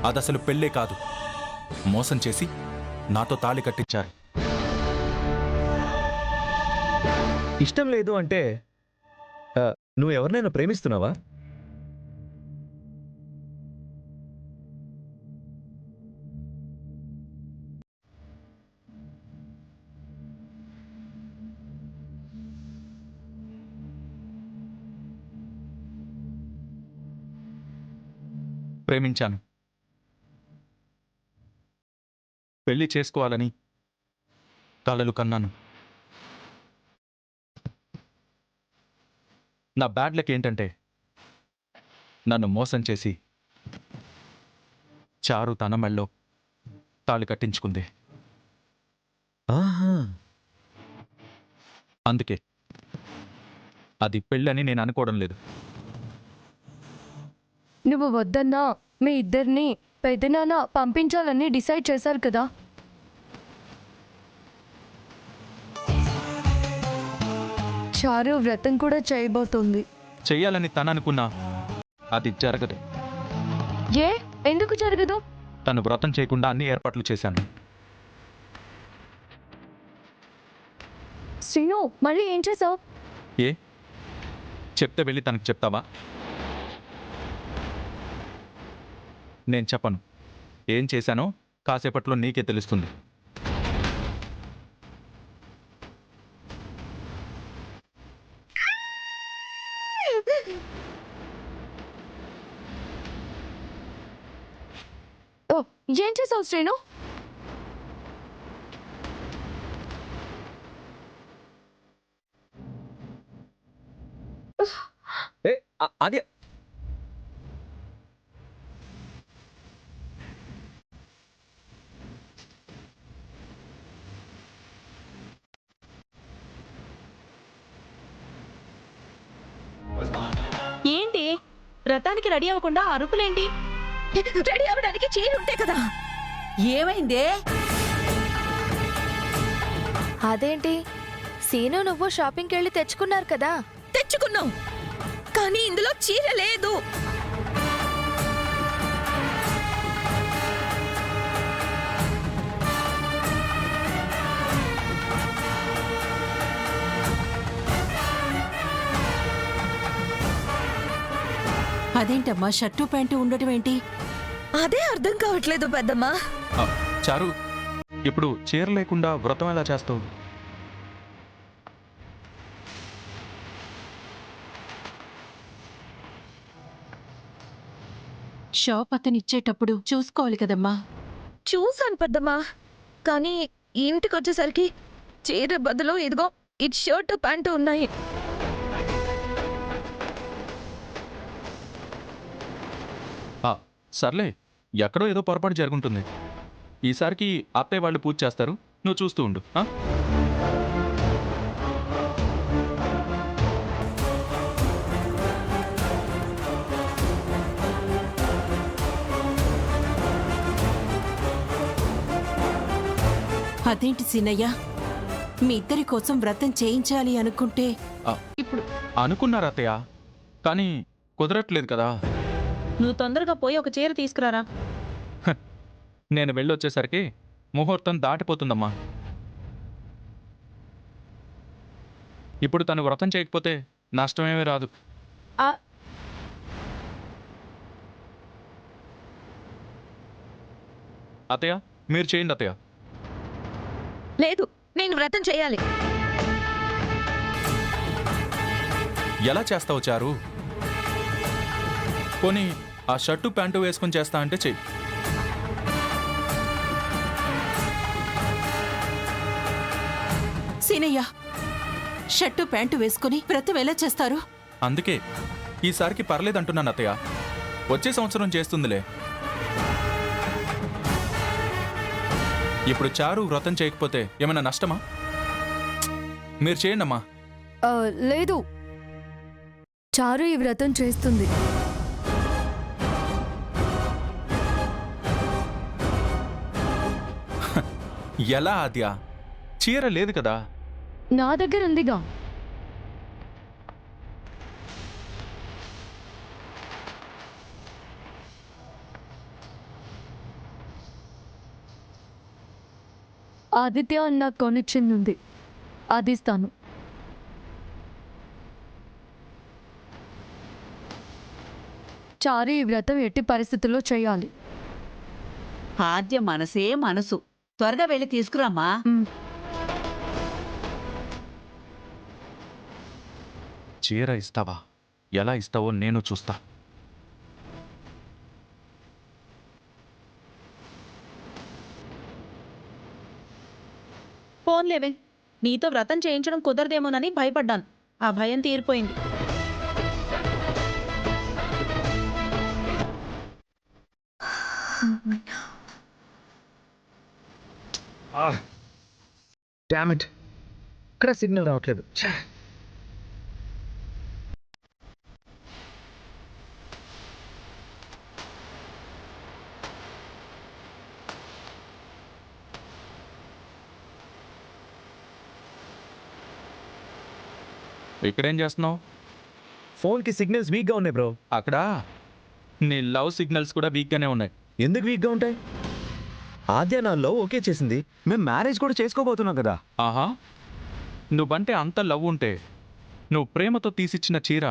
అదసలు పెళ్ళే కాదు, మోసం చేసి నాతో తాళి కట్టించారు. ఇష్టం లేదు అంటే నువ్వు ఎవరినైనా ప్రేమిస్తున్నావా? ప్రేమించాను. పెళ్లి చేసుకోవాలని కలలు కన్నాను. నా బ్యాడ్ లక్ ఏంటంటే నన్ను మోసం చేసి చారు తన మెళ్ళో తాళి కట్టించుకుంది. ఆహా, అందుకే అది పెళ్ళని నేను అనుకోవడం లేదు. నువ్వు వద్దన్నా మీ ఇద్దరిని పెద్దనాన్న పంపించాలని డిసైడ్ చేశారు కదా. చారు వ్రతం కూడా చేయబోతోంది. చెయ్యాలని తను అనుకున్నా అది జరగదు. ఏ ఎందుకు జరగదు? తను వ్రతం చేయకుండా అన్ని ఏర్పాట్లు చేశాను. శ్రీను, మళ్ళీ ఏం చేసావు? ఏ చెప్తే వెళ్ళి తనకు చెప్తావా? నేను చెప్పను. ఏం చేశానో కాసేపట్లో నీకే తెలుస్తుంది. ఓ, ఏం చేసావు శ్రీను? అది ఏంటి వ్రతానికి రెడీ అవ్వకుండా అరుపులేంటి? రెడీ అవ్వడానికి చీర ఉంటే కదా. ఏమైందే? అదేంటి, సీను నువ్వు షాపింగ్కి వెళ్ళి తెచ్చుకున్నారు కదా? తెచ్చుకున్నాం, కానీ ఇందులో చీర లేదు. అదేంటమ్మా షర్టు ప్యాంటు ఉండటం ఏంటి? అదే అర్థం కావట్లేదు పెద్దమ్మా. చారు, ఇప్పుడు చీర లేకుండా వ్రతం ఎలా చేస్తావు? షాప్ అతను ఇచ్చేటప్పుడు చూసుకోవాలి కదమ్మా. చూసాను పెద్దమ్మా, కానీ ఇంటికి వచ్చేసరికి చీర బదులు ఇదిగో ఇది షర్టు ప్యాంటు ఉన్నాయి. సర్లే, ఎక్కడో ఏదో పొరపాటు జరుగుంటుంది. ఈసారికి అత్తయ్య వాళ్ళు పూజ చేస్తారు, నువ్వు చూస్తూ ఉండు. అదేంటి సీనయ్య, మీ ఇద్దరి కోసం వ్రతం చేయించాలి అనుకుంటే ఇప్పుడు అనుకున్నారు అత్తయ్య, కానీ కుదరట్లేదు కదా. నువ్వు తొందరగా పోయి ఒక చీర తీసుకురారా. నేను వెళ్ళొచ్చేసరికి ముహూర్తం దాటిపోతుందమ్మా. ఇప్పుడు తను వ్రతం చేయకపోతే నష్టమేమీ రాదు. అత్తయ్య, మీరు చేయండి అత్తయ్య. లేదు, నేను వ్రతం చేయాలి. ఎలా చేస్తావు చారు? పోనీ ఆ షర్టు ప్యాంటు వేసుకొని చేస్తా అంటే చెయ్యి. సీనయ్య, షర్టు ప్యాంటు వేసుకుని వ్రతం ఎలా చేస్తారు? అందుకే ఈసారికి పర్లేదంటున్నాను అత్తయ్య. వచ్చే సంవత్సరం చేస్తుందిలే. ఇప్పుడు చారు వ్రతం చేయకపోతే ఏమైనా నష్టమా? మీరు చేయండి అమ్మా. లేదు, చారు ఈ వ్రతం చేస్తుంది. ఎలా ఆద్యా? చీర లేదు కదా. నా దగ్గర ఉందిగా. ఆదిత్య నాకు కొనిచ్చింది ఉంది, అది ఇస్తాను. చారు ఈ వ్రతం ఎట్టి పరిస్థితుల్లో చేయాలి. ఆద్య మనసే మనసు. త్వరగా వెళ్ళి తీసుకురామ్మా. మ్. చీర ఇస్తావా? ఎలా ఇస్తావో నేను చూస్తా. పోన్లేవే, నీతో వ్రతం చేయించడం కుదరదేమోనని భయపడ్డాను. ఆ భయం తీరిపోయింది. డామిట్, ఇక్కడ సిగ్నల్ రావట్లేదు. ఛే! ఇక్కడేం చేస్తున్నావు? ఫోన్కి సిగ్నల్స్ వీక్గా ఉన్నాయి బ్రో. అక్కడ నీ లవ్ సిగ్నల్స్ కూడా వీక్గానే ఉన్నాయి. ఎందుకు వీక్గా ఉంటాయి? ఆద్య నా లవ్ ఓకే చేసింది. మేము మ్యారేజ్ కూడా చేసుకోబోతున్నాం కదా. ఆహా, నువ్వంటే అంత లవ్ ఉంటే నువ్వు ప్రేమతో తీసిచ్చిన చీర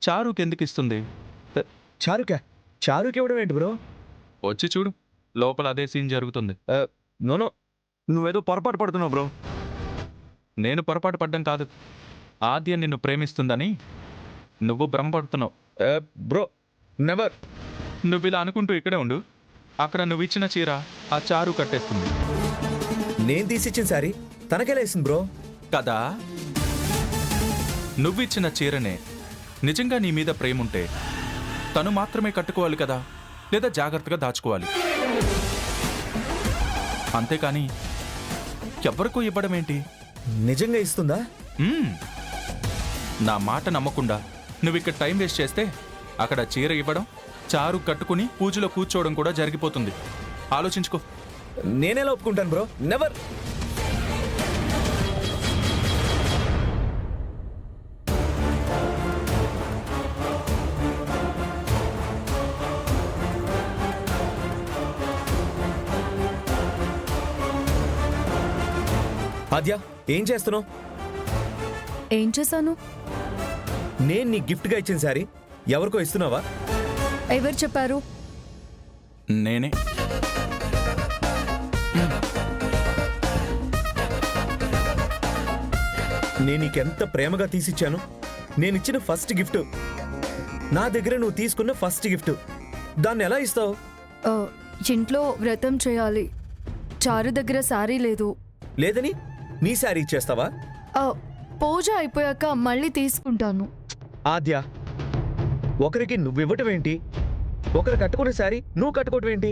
చారుకెందుకు ఇస్తుంది? చారుకి ఇవ్వడం ఏంటి బ్రో? వచ్చి చూడు, లోపల అదే సీన్ జరుగుతుంది. నోనో, నువ్వేదో పొరపాటు పడుతున్నావు బ్రో. నేను పొరపాటు పడ్డం కాదు, ఆద్య నిన్ను ప్రేమిస్తుందని నువ్వు భ్రమపడుతున్నావు. Bro never. నువ్వు ఇలా అనుకుంటూ ఇక్కడే ఉండు, అక్కడ నువ్వు ఇచ్చిన చీర ఆ చారు కట్టేస్తుంది నేను తీసిచ్చిన సారీ తనకెలా ఇస్తుంది బ్రో? కదా. నువ్విచ్చిన చీరనే నిజంగా నీ మీద ప్రేముంటే తను మాత్రమే కట్టుకోవాలి కదా, లేదా జాగ్రత్తగా దాచుకోవాలి. అంతేకాని ఎవరికో ఇవ్వడం ఏంటి? నిజంగా ఇస్తుందా? నా మాట నమ్మకుండా నువ్వు ఇక్కడ టైం వేస్ట్ చేస్తే అక్కడ చీర ఇవ్వడం, చారు కట్టుకుని పూజలో కూర్చోవడం కూడా జరిగిపోతుంది. ఆలోచించుకో. నేనెలా ఒప్పుకుంటాను బ్రో? నెవర్. ఆద్య, ఏం చేస్తున్నావు? ఏం చేశాను? నేను నీ గిఫ్ట్గా ఇచ్చిన సారీ ఎవరికో ఇస్తున్నావా? ఎవరు చెప్పారు? నేనే. నేను నీకెంత ప్రేమగా తీసిచ్చాను. నేనిచ్చిన ఫస్ట్ గిఫ్ట్, నా దగ్గర నువ్వు తీసుకున్న ఫస్ట్ గిఫ్ట్, దాన్ని ఎలా ఇస్తావు? ఇంట్లో వ్రతం చేయాలి, చారు దగ్గర సారీ లేదు. లేదని నీ సారీ ఇచ్చేస్తావా? పూజ అయిపోయాక మళ్ళీ తీసుకుంటాను. ఆద్య, ఒకరికి నువ్వివ్వటం ఏంటి? ఒకరు కట్టుకునే సారీ నువ్వు కట్టుకోవటం ఏంటి?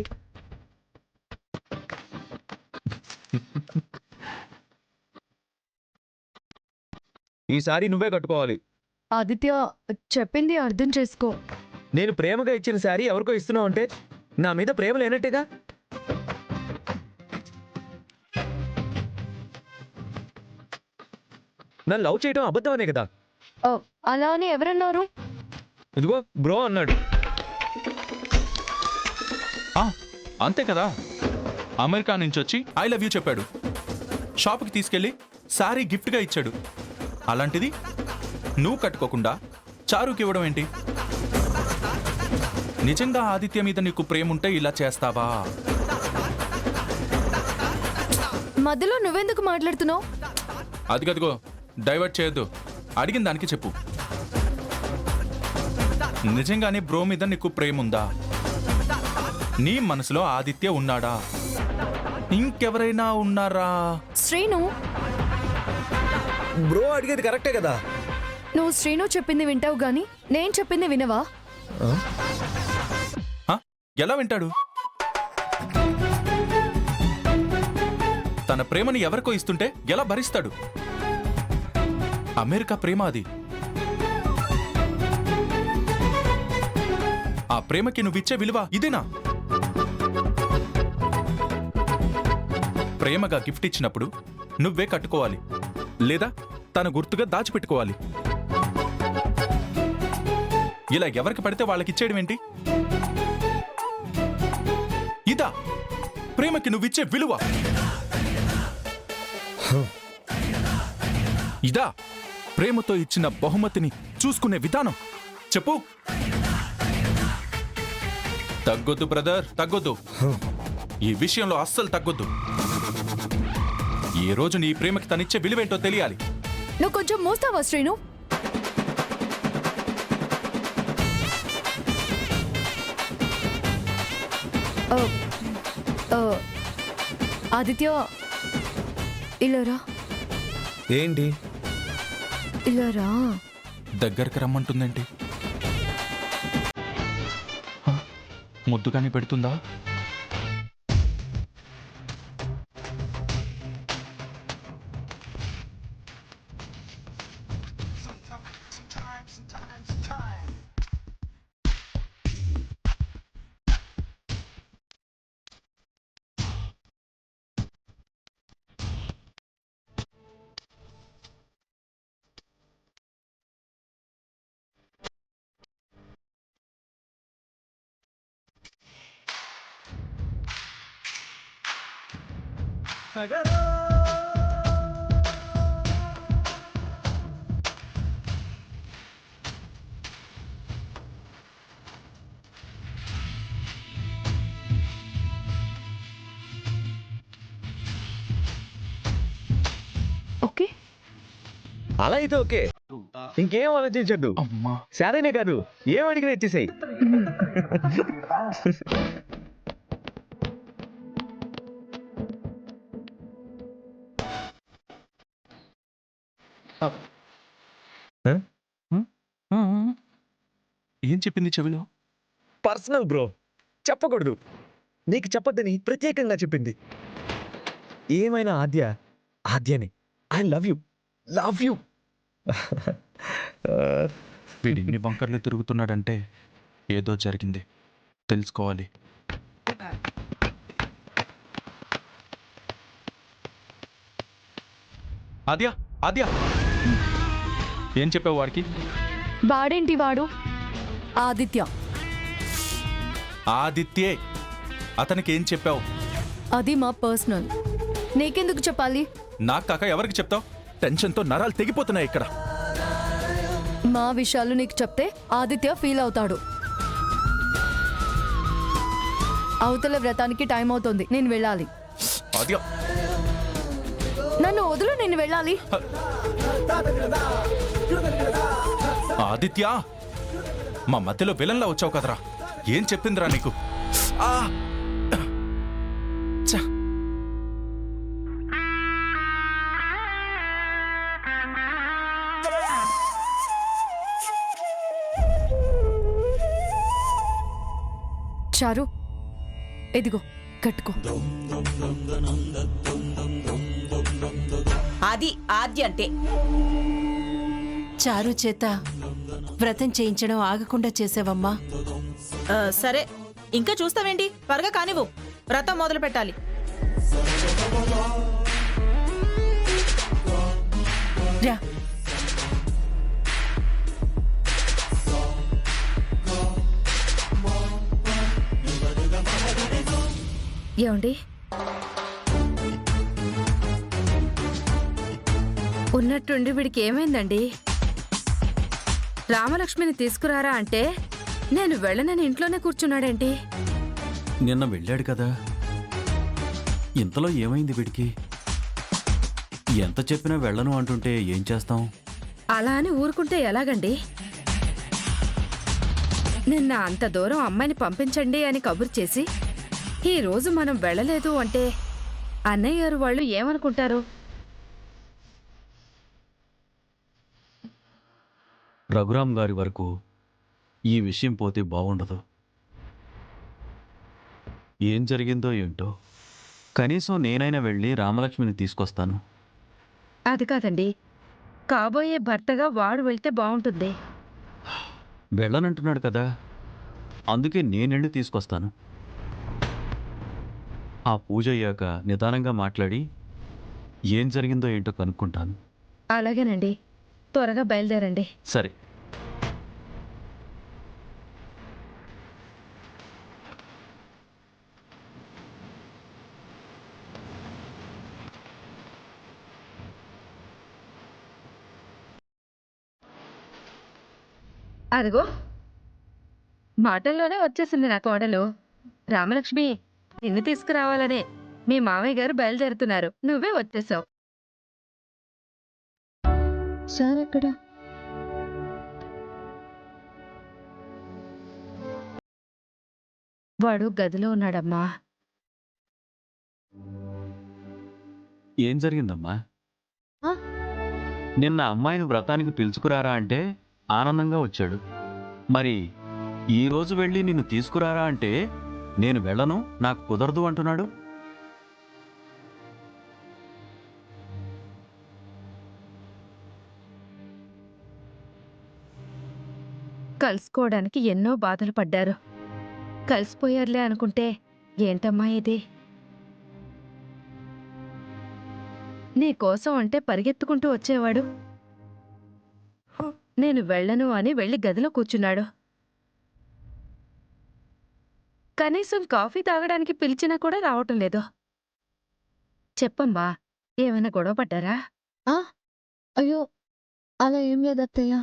ఈ సారీ నువ్వే కట్టుకోవాలి. ఆదిత్య, చెప్పింది అర్థం చేసుకో. నేను ప్రేమగా ఇచ్చిన సారీ ఎవరికో ఇస్తున్నావు అంటే నా మీద ప్రేమ లేనట్టేగా? నన్ను లవ్ చేయటం అబద్ధం అనే కదా? అలా అని ఎవరన్నారు? ఇదిగో బ్రో అన్నాడు. అంతే కదా, అమెరికా నుంచి వచ్చి ఐ లవ్ యూ చెప్పాడు, షాప్కి తీసుకెళ్ళి సారీ గిఫ్ట్గా ఇచ్చాడు. అలాంటిది నువ్వు కట్టుకోకుండా చారుకి ఇవ్వడం ఏంటి? నిజంగా ఆదిత్య మీద నీకు ప్రేమ ఉంటే ఇలా చేస్తావా? మధ్యలో నువ్వెందుకు మాట్లాడుతున్నావు? అదిగదిగో, డైవర్ట్ చేయొద్దు. అడిగిన దానికి చెప్పు. నిజంగానే బ్రో మీద నీకు ప్రేమ ఉందా? నీ మనసులో ఆదిత్య ఉన్నాడా? ఇంకెవరైనా ఉన్నారా? శ్రీను, బ్రో అడిగేది కరెక్టే కదా? నువ్వు శ్రీను చెప్పింది వింటావు గాని నేను చెప్పింది వినవా? ఎలా వింటాడు? తన ప్రేమని ఎవరికో ఇస్తుంటే ఎలా భరిస్తాడు? అమెరికా ప్రేమ అది. ఆ ప్రేమకి నువ్విచ్చే విలువ ఇదేనా? ప్రేమగా గిఫ్ట్ ఇచ్చినప్పుడు నువ్వే కట్టుకోవాలి, లేదా తన గుర్తుగా దాచిపెట్టుకోవాలి. ఇలా ఎవరికి పడితే వాళ్ళకి ఇచ్చేయడం ఏంటి? ఇదా ప్రేమకి నువ్విచ్చే విలువ? ఇదా ప్రేమతో ఇచ్చిన బహుమతిని చూసుకునే విధానం? చెప్పు. తగ్గొద్దు బ్రదర్, తగ్గొద్దు. ఈ విషయంలో అస్సలు తగ్గొద్దు. ఈ రోజు నీ ప్రేమకి తనిచ్చే విలువేంటో తెలియాలి. నువ్వు కొంచెం మోస్తావా శ్రీను? ఆ, ఆ, ఆదిత్య ఇలారా, ఏంటి? ఇలారా. దగ్గరికి రమ్మంటుందేంటి? హ? ముద్దుగాని పెడుతుందా? ఓకే, అలా అయితే ఓకే, ఇంకేం ఆలోచించద్దు. అమ్మా, సరేనే కాదు, ఏం అడిగినా ఇచ్చేసాయి. ఏం చెప్పింది చెవిలో? పర్సనల్ బ్రో, చెప్పకూడదు. నీకు చెప్పొద్దని ప్రత్యేకంగా చెప్పింది. ఏమైనా ఆద్యని I love you, love you. వీడు ఇన్ని బంకర్లు తిరుగుతున్నాడంటే ఏదో జరిగింది, తెలుసుకోవాలి. ఆద్య, ఆద్య, ఏం చెప్పావు వాడికి? వాడేంటి వాడు? ఆదిత్య. ఆదిత్యే. అతనికి ఏం చెప్పావు? అది మా పర్సనల్, నీకెందుకు చెప్పాలి? నాకు కాక ఎవరికి చెప్తావు? టెన్షన్తో నరాలు తెగిపోతున్నాయి ఇక్కడ. మా విషయాలు నీకు చెప్తే ఆదిత్య ఫీల్ అవుతాడు. అవతల వ్రతానికి టైం అవుతుంది, నేను వెళ్ళాలి. ఆద్య, నన్ను వదులు, నేను వెళ్ళాలి. ఆదిత్య, మా మధ్యలో విలన్లా వచ్చావు కదరా. ఏం చెప్పిందిరా నీకు? ఆ! చ్చ! చారు, ఇదిగో కట్టుకో. అది ఆద్య అంటే. చారు చేత వ్రతం చేయించడం ఆగకుండా చేసావమ్మా. సరే, ఇంకా చూస్తావేంటి? త్వరగా కానివ్వు, వ్రతం మొదలు పెట్టాలి. రా. ఏమండి, ఉన్నట్టుండి వీడికి ఏమైందండి? రామలక్ష్మిని తీసుకురారా అంటే నేను వెళ్ళనని ఇంట్లోనే కూర్చున్నాడేంటి? నిన్న వెళ్ళాడు కదా, ఇంతలో ఏమైంది వీడికి? ఎంత చెప్పినా వెళ్ళను అంటుంటే ఏం చేస్తాం? అలా అని ఊరుకుంటే ఎలాగండి? నిన్న అంత దూరం అమ్మాయిని పంపించండి అని కబురు చేసి ఈ రోజు మనం వెళ్ళలేదు అంటే అన్నయ్య గారు వాళ్ళు ఏమనుకుంటారు? రఘురామ్ గారి వరకు ఈ విషయం పోతే బాగుండదు. ఏం జరిగిందో ఏంటో, కనీసం నేనైనా వెళ్ళి రామలక్ష్మిని తీసుకొస్తాను. అది కాదండి, కాబోయే భర్తగా వాడు వెళ్తే బాగుంటుంది. వెళ్ళనంటున్నాడు కదా, అందుకే నేనెళ్ళి తీసుకొస్తాను. ఆ పూజ అయ్యాక నిదానంగా మాట్లాడి ఏం జరిగిందో ఏంటో కనుక్కుంటాను. అలాగేనండి, త్వరగా బయలుదేరండి. సరే. అదిగో మాటల్లోనే వచ్చేసింది నా కోడలు. రామలక్ష్మి, నిన్ను తీసుకురావాలనే మీ మామయ్య గారు బయలుదేరుతున్నారు. నువ్వే వచ్చేసావు. సార్ ఎక్కడ? వాడు గదిలో ఉన్నాడమ్మా. ఏం జరిగిందమ్మా? ఆ? నిన్న అమ్మాయిని వ్రతానికి పిలుచుకురారా అంటే ఆనందంగా వచ్చాడు. మరి ఈ రోజు వెళ్ళి నిన్ను తీసుకురారా అంటే నేను వెళ్ళను, నాకు కుదరదు అంటున్నాడు. కలుసుకోవడానికి ఎన్నో బాధలు పడ్డారు. కలిసిపోయారులే అనుకుంటే ఏంటమ్మా ఇది? నీ కోసం అంటే పరిగెత్తుకుంటూ వచ్చేవాడు. నేను వెళ్ళను అని వెళ్ళి గదిలో కూర్చున్నాడు. కనీసం కాఫీ తాగడానికి పిలిచినా కూడా రావటం లేదు. చెప్పమ్మా, ఏమైనా గొడవ పడ్డారా? అయ్యో, అలా ఏం లేదు అత్తయ్య.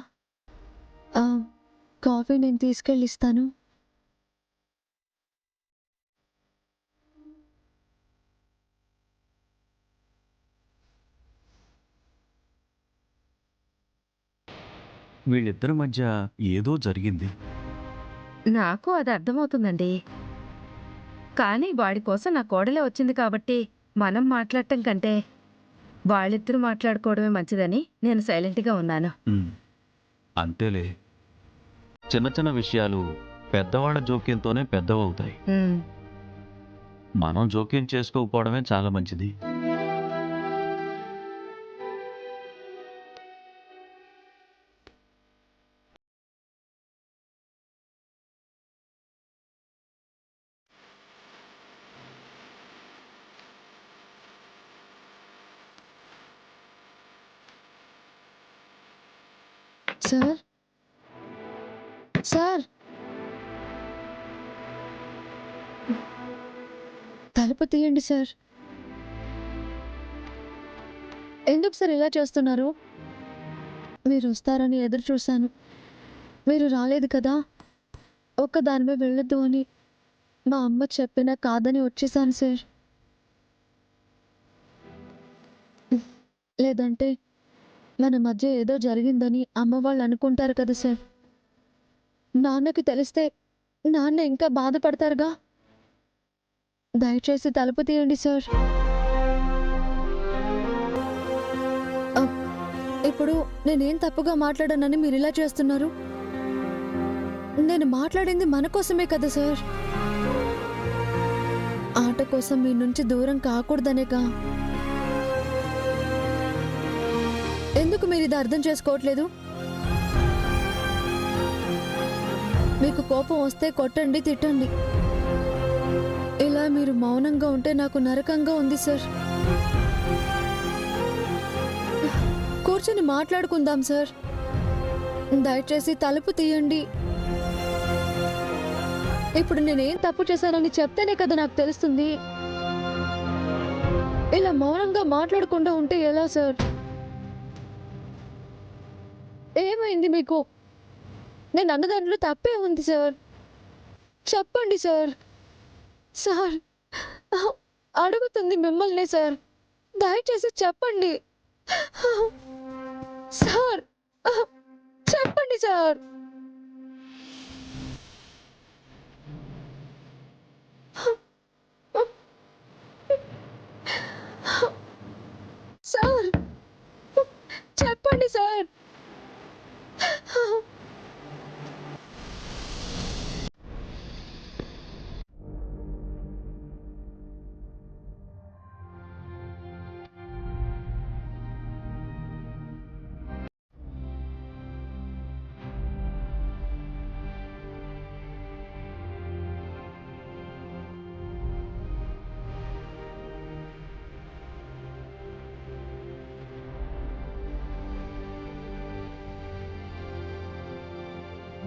కాఫీ నేను తీసుకెళ్ళిస్తాను. వీళ్ళిద్దరి మధ్య ఏదో జరిగింది. నాకు అది అర్థమవుతుందండి. కానీ వాడి కోసం నా కోడలే వచ్చింది కాబట్టి మనం మాట్లాడటం కంటే వాళ్ళిద్దరూ మాట్లాడుకోవడమే మంచిదని నేను సైలెంట్గా ఉన్నాను. అంతేలే, చిన్న చిన్న విషయాలు పెద్దవాళ్ళ జోక్యంతోనే పెద్దవవుతాయి. ఉమ్, మనం జోక్యం చేసుకోకపోవడమే చాలా మంచిది. సార్, సార్, తలుపు తీయండి సార్. ఎందుకు సార్ ఇలా చేస్తున్నారు? మీరు వస్తారని ఎదురు చూశాను. మీరు రాలేదు కదా, ఒక్కదానిమే వెళ్ళొద్దు అని మా అమ్మ చెప్పినా కాదని వచ్చేసాను సార్. లేదంటే మన మధ్య ఏదో జరిగిందని అమ్మ వాళ్ళు అనుకుంటారు కదా సార్. నాన్నకి తెలిస్తే నాన్న ఇంకా బాధపడతారుగా. దయచేసి తలుపు తీయండి సార్. ఇప్పుడు నేనేం తప్పుగా మాట్లాడానని మీరు ఇలా చేస్తున్నారు? నేను మాట్లాడింది మన కోసమే కదా సార్. ఆట కోసం మీ నుంచి దూరం కాకూడదనేగా. ఎందుకు మీరు ఇది అర్థం చేసుకోవట్లేదు? మీకు కోపం వస్తే కొట్టండి, తిట్టండి. ఇలా మీరు మౌనంగా ఉంటే నాకు నరకంగా ఉంది సార్. కూర్చొని మాట్లాడుకుందాం సార్. దయచేసి తలుపు తీయండి. ఇప్పుడు నేనేం తప్పు చేశానని చెప్తేనే కదా నాకు తెలుస్తుంది. ఇలా మౌనంగా మాట్లాడకుండా ఉంటే ఎలా సార్? ఏమైంది మీకు? నేను అన్న దాంట్లో తప్పే ఉంది సార్. చెప్పండి సార్. సార్, అడుగుతుంది మిమ్మల్ని సార్. దయచేసి చెప్పండి సార్. చెప్పండి సార్. సార్, చెప్పండి sir.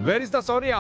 Where is the Sonia?